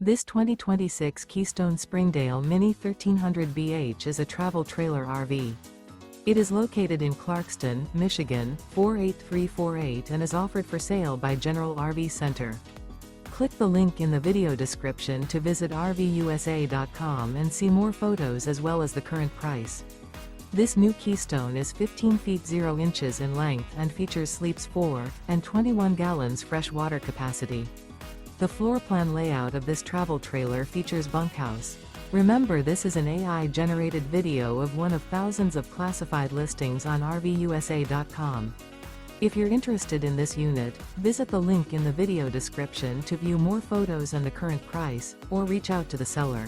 This 2026 Keystone Springdale Mini 1300 BH is a travel trailer RV. It is located in Clarkston, Michigan, 48348 and is offered for sale by General RV Center. Click the link in the video description to visit RVUSA.com and see more photos as well as the current price. This new Keystone is 15 feet 0 inches in length and features sleeps 4 and 21 gallons fresh water capacity. The floor plan layout of this travel trailer features bunkhouse. Remember, this is an AI-generated video of one of thousands of classified listings on RVUSA.com. If you're interested in this unit, visit the link in the video description to view more photos and the current price, or reach out to the seller.